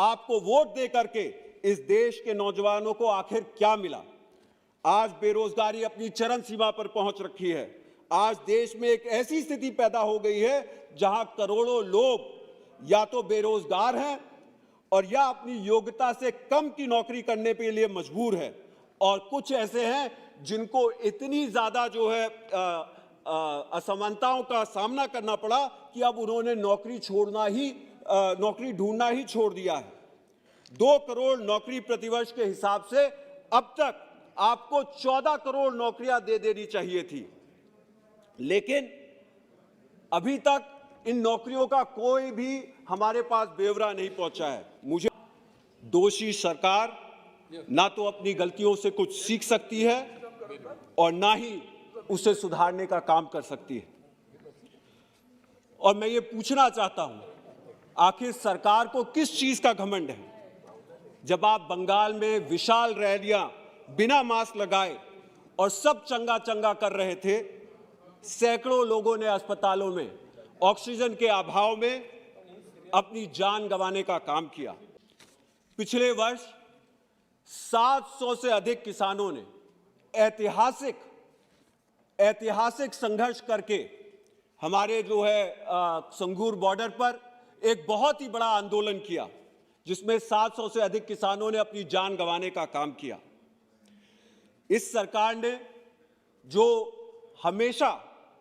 आपको वोट दे करके इस देश के नौजवानों को आखिर क्या मिला? आज बेरोजगारी अपनी चरम सीमा पर पहुंच रखी है। आज देश में एक ऐसी स्थिति पैदा हो गई है जहां करोड़ों लोग या तो बेरोजगार हैं और या अपनी योग्यता से कम की नौकरी करने के लिए मजबूर है, और कुछ ऐसे हैं जिनको इतनी ज्यादा जो है असमानताओं का सामना करना पड़ा कि अब उन्होंने नौकरी ढूंढना ही छोड़ दिया है। 2 करोड़ नौकरी प्रतिवर्ष के हिसाब से अब तक आपको 14 करोड़ नौकरियां दे देनी चाहिए थी, लेकिन अभी तक इन नौकरियों का कोई भी हमारे पास ब्यौरा नहीं पहुंचा है। मुझे दोषी सरकार ना तो अपनी गलतियों से कुछ सीख सकती है और ना ही उसे सुधारने का काम कर सकती है। और मैं ये पूछना चाहता हूं, आखिर सरकार को किस चीज का घमंड है? जब आप बंगाल में विशाल रैलियां बिना मास्क लगाए और सब चंगा चंगा कर रहे थे, सैकड़ों लोगों ने अस्पतालों में ऑक्सीजन के अभाव में अपनी जान गंवाने का काम किया। पिछले वर्ष 700 से अधिक किसानों ने ऐतिहासिक संघर्ष करके हमारे जो है संगूर बॉर्डर पर एक बहुत ही बड़ा आंदोलन किया, जिसमें 700 से अधिक किसानों ने अपनी जान गंवाने का काम किया। इस सरकार ने जो हमेशा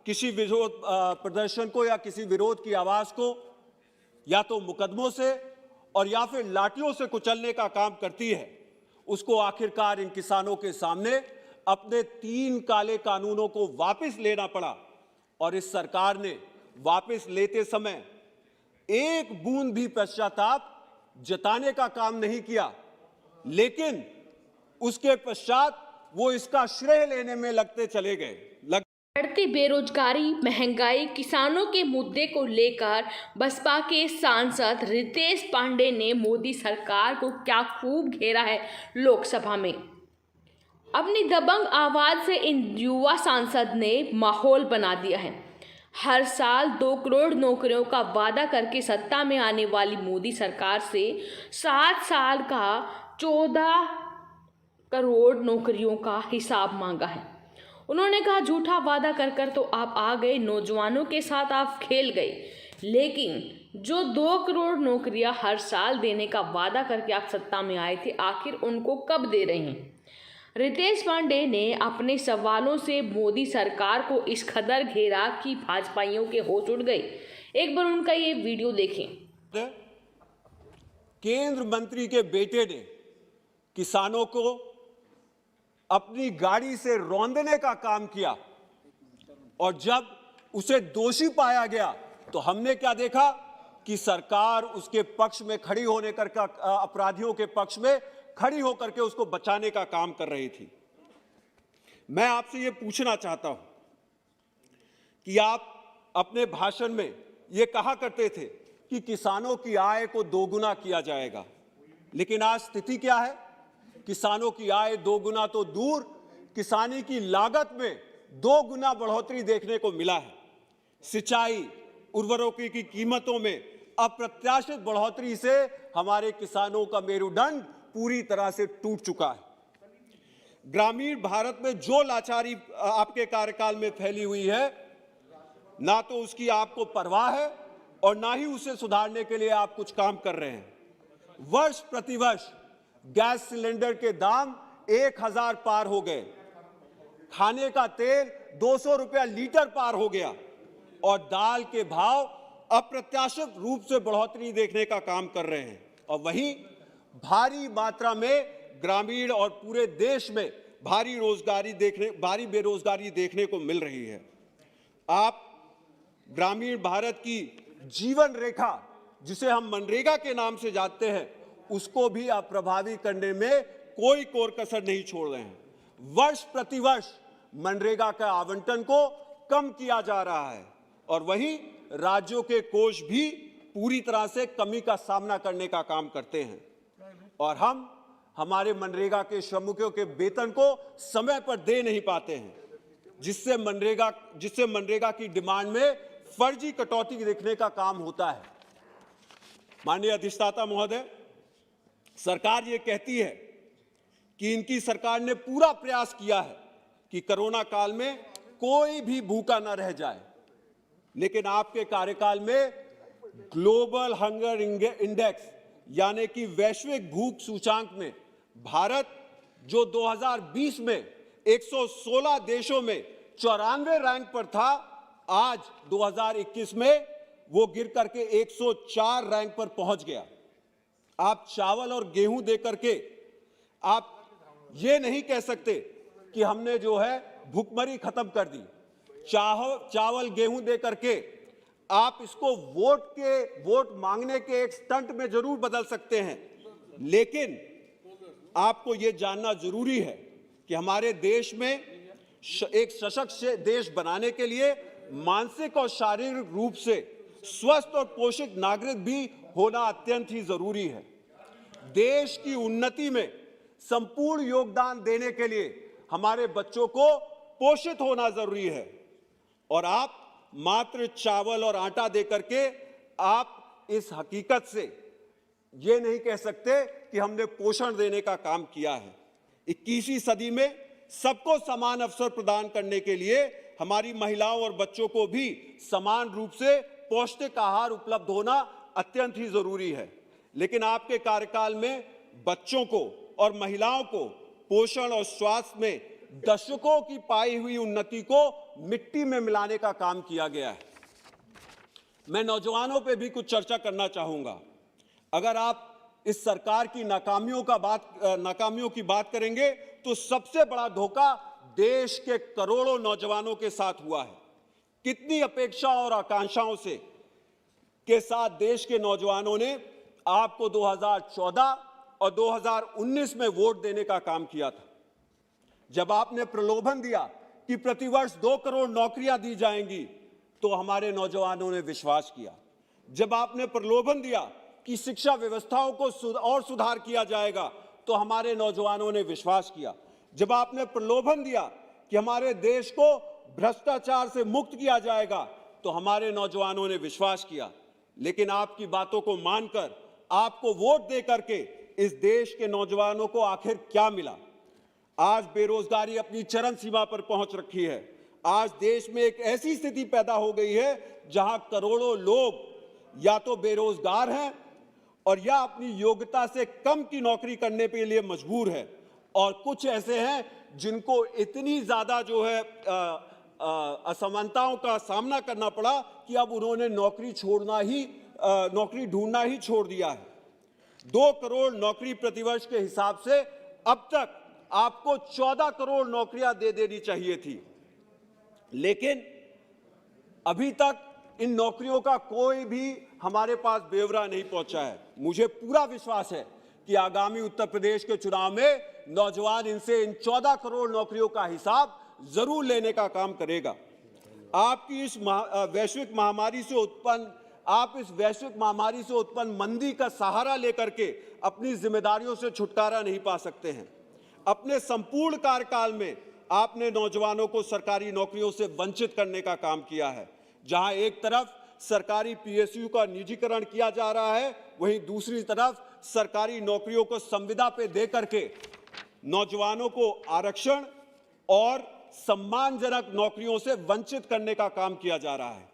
किसी विरोध प्रदर्शन को या किसी विरोध की आवाज को या तो मुकदमों से और या फिर लाठियों से कुचलने का काम करती है, उसको आखिरकार इन किसानों के सामने अपने 3 काले कानूनों को वापस लेना पड़ा। और इस सरकार ने वापस लेते समय एक बूंद भी पश्चाताप जताने का काम नहीं किया, लेकिन उसके पश्चात वो इसका श्रेय लेने में लगते चले गए। बढ़ती बेरोजगारी, महंगाई, किसानों के मुद्दे को लेकर बसपा के सांसद रितेश पांडे ने मोदी सरकार को क्या खूब घेरा है लोकसभा में। अपनी दबंग आवाज से इन युवा सांसद ने माहौल बना दिया है। हर साल 2 करोड़ नौकरियों का वादा करके सत्ता में आने वाली मोदी सरकार से 7 साल का 14 करोड़ नौकरियों का हिसाब मांगा है। उन्होंने कहा, झूठा वादा कर कर तो आप आ गए, नौजवानों के साथ आप खेल गए, लेकिन जो 2 करोड़ नौकरियां हर साल देने का वादा करके आप सत्ता में आए थे, आखिर उनको कब दे रहे हैं? रितेश पांडे ने अपने सवालों से मोदी सरकार को इस कदर घेरा कि भाजपाइयों के होश उड़ गए। एक बार उनका ये वीडियो देखें। केंद्र मंत्री के बेटे ने किसानों को अपनी गाड़ी से रौंदने का काम किया, और जब उसे दोषी पाया गया तो हमने क्या देखा कि सरकार उसके पक्ष में खड़ी होने कर अपराधियों के पक्ष में खड़ी होकर के उसको बचाने का काम कर रही थी। मैं आपसे यह पूछना चाहता हूं कि आप अपने भाषण में यह कहा करते थे कि किसानों की आय को दोगुना किया जाएगा, लेकिन आज स्थिति क्या है? किसानों की आय दोगुना तो दूर, किसानी की लागत में 2 गुना बढ़ोतरी देखने को मिला है। सिंचाई, उर्वरकों की कीमतों में अप्रत्याशित बढ़ोतरी से हमारे किसानों का मेरुदंड पूरी तरह से टूट चुका है। ग्रामीण भारत में जो लाचारी आपके कार्यकाल में फैली हुई है, ना तो उसकी आपको परवाह है और ना ही उसे सुधारने के लिए आप कुछ काम कर रहे हैं। वर्ष प्रतिवर्ष गैस सिलेंडर के दाम 1000 पार हो गए, खाने का तेल 200 रुपया लीटर पार हो गया, और दाल के भाव अप्रत्याशित रूप से बढ़ोतरी देखने का काम कर रहे हैं। और वहीं भारी मात्रा में ग्रामीण और पूरे देश में भारी बेरोजगारी देखने को मिल रही है। आप ग्रामीण भारत की जीवन रेखा, जिसे हम मनरेगा के नाम से जानते हैं, उसको भी अप्रभावी करने में कोई कोर कसर नहीं छोड़ रहे हैं। वर्ष प्रतिवर्ष मनरेगा का आवंटन को कम किया जा रहा है, और वहीं राज्यों के कोष भी पूरी तरह से कमी का सामना करने का काम करते हैं, और हम हमारे मनरेगा के श्रमिकों के वेतन को समय पर दे नहीं पाते हैं, जिससे मनरेगा की डिमांड में फर्जी कटौती देखने का काम होता है। माननीय अधिष्ठाता महोदय, सरकार ये कहती है कि इनकी सरकार ने पूरा प्रयास किया है कि कोरोना काल में कोई भी भूखा न रह जाए, लेकिन आपके कार्यकाल में ग्लोबल हंगर इंडेक्स यानी कि वैश्विक भूख सूचांक में भारत जो 2020 में 116 देशों में 94 रैंक पर था, आज 2021 में वो गिर करके 104 रैंक पर पहुंच गया। आप चावल और गेहूं दे करके आप ये नहीं कह सकते कि हमने जो है भूखमरी खत्म कर दी। चावल गेहूं दे करके आप इसको वोट मांगने के एक स्टंट में जरूर बदल सकते हैं, लेकिन आपको यह जानना जरूरी है कि हमारे देश में एक सशक्त देश बनाने के लिए मानसिक और शारीरिक रूप से स्वस्थ और पोषित नागरिक भी होना अत्यंत ही जरूरी है। देश की उन्नति में संपूर्ण योगदान देने के लिए हमारे बच्चों को पोषित होना जरूरी है, और आप मात्र चावल और आटा देकर के आप इस हकीकत से ये नहीं कह सकते कि हमने पोषण देने का काम किया है। 21वीं सदी में सबको समान अवसर प्रदान करने के लिए हमारी महिलाओं और बच्चों को भी समान रूप से पौष्टिक आहार उपलब्ध होना अत्यंत ही जरूरी है। लेकिन आपके कार्यकाल में बच्चों को और महिलाओं को पोषण और स्वास्थ्य में दशकों की पाई हुई उन्नति को मिट्टी में मिलाने का काम किया गया है। मैं नौजवानों पे भी कुछ चर्चा करना चाहूंगा। अगर आप इस सरकार की नाकामियों की बात करेंगे तो सबसे बड़ा धोखा देश के करोड़ों नौजवानों के साथ हुआ है। कितनी अपेक्षाओं और आकांक्षाओं से के साथ देश के नौजवानों ने आपको 2014 और 2019 में वोट देने का काम किया था। जब आपने प्रलोभन दिया कि प्रतिवर्ष 2 करोड़ नौकरियां दी जाएंगी, तो हमारे नौजवानों ने विश्वास किया। जब आपने प्रलोभन दिया कि शिक्षा व्यवस्थाओं को और सुधार किया जाएगा, तो हमारे नौजवानों ने विश्वास किया। जब आपने प्रलोभन दिया कि हमारे देश को भ्रष्टाचार से मुक्त किया जाएगा, तो हमारे नौजवानों ने विश्वास किया। लेकिन आपकी बातों को मानकर, आपको वोट दे करके इस देश के नौजवानों को आखिर क्या मिला? आज बेरोजगारी अपनी चरम सीमा पर पहुंच रखी है। आज देश में एक ऐसी स्थिति पैदा हो गई है जहां करोड़ों लोग या तो बेरोजगार हैं और या अपनी योग्यता से कम की नौकरी करने के लिए मजबूर है, और कुछ ऐसे हैं जिनको इतनी ज्यादा जो है असमानताओं का सामना करना पड़ा कि अब उन्होंने नौकरी ढूंढना ही छोड़ दिया है। 2 करोड़ नौकरी प्रतिवर्ष के हिसाब से अब तक आपको 14 करोड़ नौकरियां दे देनी चाहिए थी, लेकिन अभी तक इन नौकरियों का कोई भी हमारे पास ब्यौरा नहीं पहुंचा है। मुझे पूरा विश्वास है कि आगामी उत्तर प्रदेश के चुनाव में नौजवान इनसे इन 14 करोड़ नौकरियों का हिसाब जरूर लेने का काम करेगा। आपकी इस वैश्विक महामारी से उत्पन्न मंदी का सहारा लेकर के अपनी जिम्मेदारियों से छुटकारा नहीं पा सकते हैं। अपने संपूर्ण कार्यकाल में आपने नौजवानों को सरकारी नौकरियों से वंचित करने का काम किया है। जहां एक तरफ सरकारी पीएसयू का निजीकरण किया जा रहा है, वहीं दूसरी तरफ सरकारी नौकरियों को संविदा पे दे करके नौजवानों को आरक्षण और सम्मानजनक नौकरियों से वंचित करने का काम किया जा रहा है।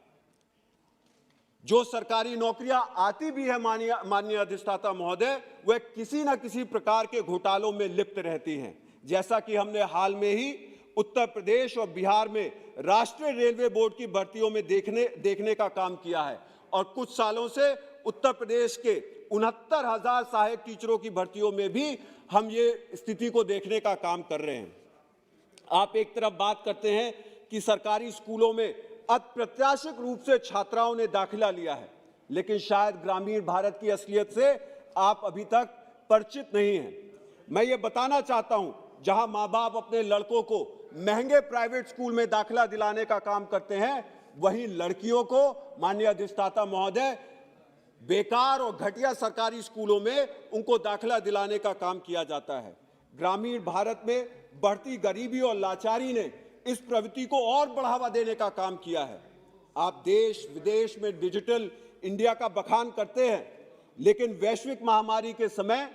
जो सरकारी नौकरियां आती भी है माननीय अधिष्ठाता महोदय, वह किसी न किसी प्रकार के घोटालों में लिप्त रहती हैं। जैसा कि हमने हाल में ही उत्तर प्रदेश और बिहार में राष्ट्रीय रेलवे बोर्ड की भर्तियों में देखने का काम किया है, और कुछ सालों से उत्तर प्रदेश के 69,000 सहायक टीचरों की भर्तियों में भी हम ये स्थिति को देखने का काम कर रहे हैं। आप एक तरफ बात करते हैं कि सरकारी स्कूलों में अप्रत्याशित रूप से छात्राओं ने दाखिला लिया है, लेकिन शायद ग्रामीण भारत की असलियत से आप अभी तक परिचित नहीं हैं। मैं ये बताना चाहता हूं, जहां माँ बाप अपने लड़कों को महंगे प्राइवेट स्कूल में दाखिला दिलाने का काम करते हैं, वहीं लड़कियों को माननीय अधिष्ठाता महोदय बेकार और घटिया सरकारी स्कूलों में उनको दाखिला दिलाने का काम किया जाता है। ग्रामीण भारत में बढ़ती गरीबी और लाचारी ने इस प्रवृत्ति को और बढ़ावा देने का काम किया है। आप देश विदेश में डिजिटल इंडिया का बखान करते हैं, लेकिन वैश्विक महामारी के समय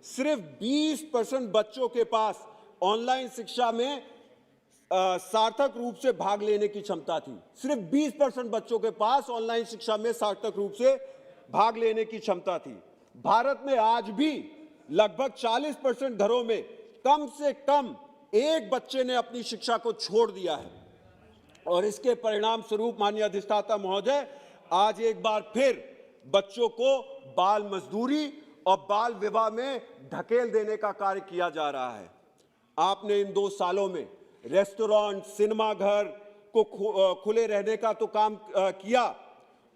सिर्फ 20% बच्चों के पास ऑनलाइन शिक्षा में सार्थक रूप से भाग लेने की क्षमता थी। सिर्फ 20% बच्चों के पास ऑनलाइन शिक्षा में सार्थक रूप से भाग लेने की क्षमता थी। भारत में आज भी लगभग 40% घरों में कम से कम एक बच्चे ने अपनी शिक्षा को छोड़ दिया है और इसके परिणाम स्वरूप माननीय अधिष्ठाता महोदय, आज एक बार फिर बच्चों को बाल मजदूरी और बाल विवाह में धकेल देने का कार्य किया जा रहा है। आपने इन 2 सालों में रेस्टोरेंट, सिनेमा घर को खुले रहने का तो काम किया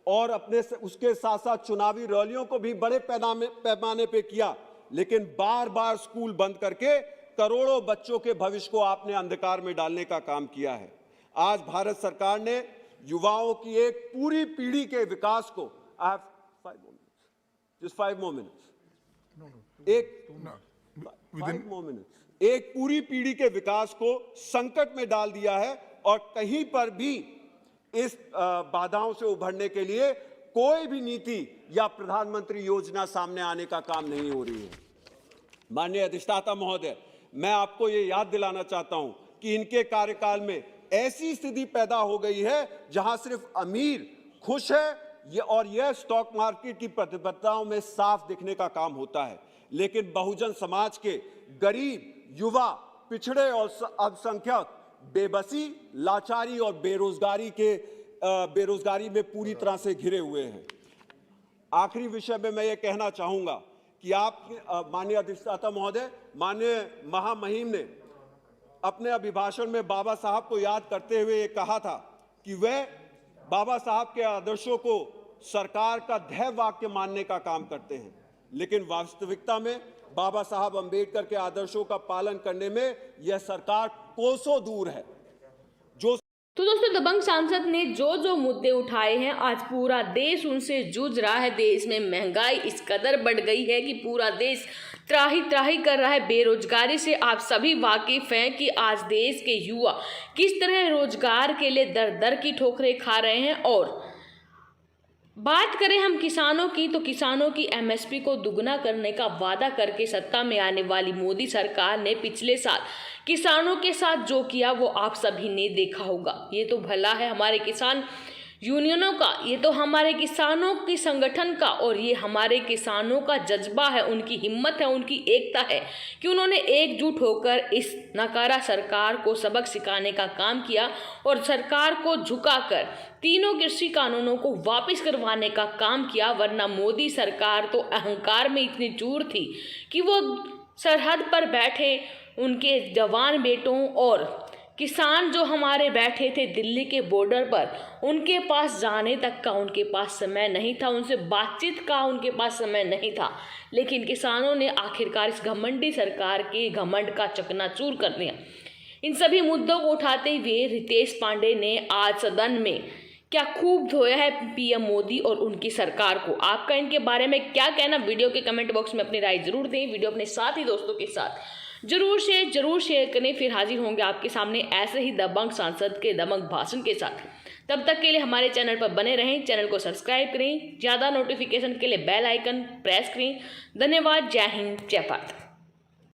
और उसके साथ साथ चुनावी रैलियों को भी बड़े पैमाने पे किया, लेकिन बार बार स्कूल बंद करके करोड़ों बच्चों के भविष्य को आपने अंधकार में डालने का काम किया है। आज भारत सरकार ने युवाओं की एक पूरी पीढ़ी के विकास को, I have 5 more minutes, just 5 more minutes, एक पूरी पीढ़ी के विकास को संकट में डाल दिया है और कहीं पर भी इस बाधाओं से उभरने के लिए कोई भी नीति या प्रधानमंत्री योजना सामने आने का काम नहीं हो रही है। माननीय अधिष्ठाता महोदय, मैं आपको ये याद दिलाना चाहता हूं कि इनके कार्यकाल में ऐसी स्थिति पैदा हो गई है जहां सिर्फ अमीर खुश है और यह स्टॉक मार्केट की प्रतिबद्धताओं में साफ दिखने का काम होता है, लेकिन बहुजन समाज के गरीब, युवा, पिछड़े और अल्पसंख्यक बेबसी, लाचारी और बेरोजगारी में पूरी तरह से घिरे हुए हैं। आखिरी विषय में मैं ये कहना चाहूंगा कि आप माननीय अधिष्ठाता महोदय, माननीय महामहिम ने अपने अभिभाषण में बाबा साहब को याद करते हुए ये कहा था कि वह बाबा साहब के आदर्शों को सरकार का ध्येय वाक्य मानने का काम करते हैं, लेकिन वास्तविकता में बाबा साहब अंबेडकर के आदर्शों का पालन करने में यह सरकार कोसों दूर है। तो दोस्तों, दबंग सांसद ने जो मुद्दे उठाए हैं, आज पूरा देश उनसे जूझ रहा है। देश में महंगाई इस कदर बढ़ गई है कि पूरा देश त्राही कर रहा है। बेरोजगारी से आप सभी वाकिफ हैं कि आज देश के युवा किस तरह रोजगार के लिए दर दर की ठोकरें खा रहे हैं। और बात करें हम किसानों की, तो किसानों की एमएसपी को दुगना करने का वादा करके सत्ता में आने वाली मोदी सरकार ने पिछले साल किसानों के साथ जो किया वो आप सभी ने देखा होगा। ये तो भला है हमारे किसान यूनियनों का, ये तो हमारे किसानों की संगठन का, और ये हमारे किसानों का जज्बा है, उनकी हिम्मत है, उनकी एकता है कि उन्होंने एकजुट होकर इस नकारा सरकार को सबक सिखाने का काम किया और सरकार को झुकाकर तीनों कृषि कानूनों को वापस करवाने का काम किया। वरना मोदी सरकार तो अहंकार में इतनी चूर थी कि वो सरहद पर बैठे उनके जवान बेटों और किसान जो हमारे बैठे थे दिल्ली के बॉर्डर पर, उनके पास जाने तक का उनके पास समय नहीं था, उनसे बातचीत का उनके पास समय नहीं था। लेकिन किसानों ने आखिरकार इस घमंडी सरकार के घमंड का चकनाचूर कर दिया। इन सभी मुद्दों को उठाते हुए रितेश पांडे ने आज सदन में क्या खूब धोया है पीएम मोदी और उनकी सरकार को। आपका इनके बारे में क्या कहना, वीडियो के कमेंट बॉक्स में अपनी राय जरूर दें। वीडियो अपने साथी दोस्तों के साथ जरूर शेयर करें। फिर हाजिर होंगे आपके सामने ऐसे ही दबंग सांसद के दबंग भाषण के साथ। तब तक के लिए हमारे चैनल पर बने रहें, चैनल को सब्सक्राइब करें, ज़्यादा नोटिफिकेशन के लिए बेल आइकन प्रेस करें। धन्यवाद। जय हिंद, जय भारत।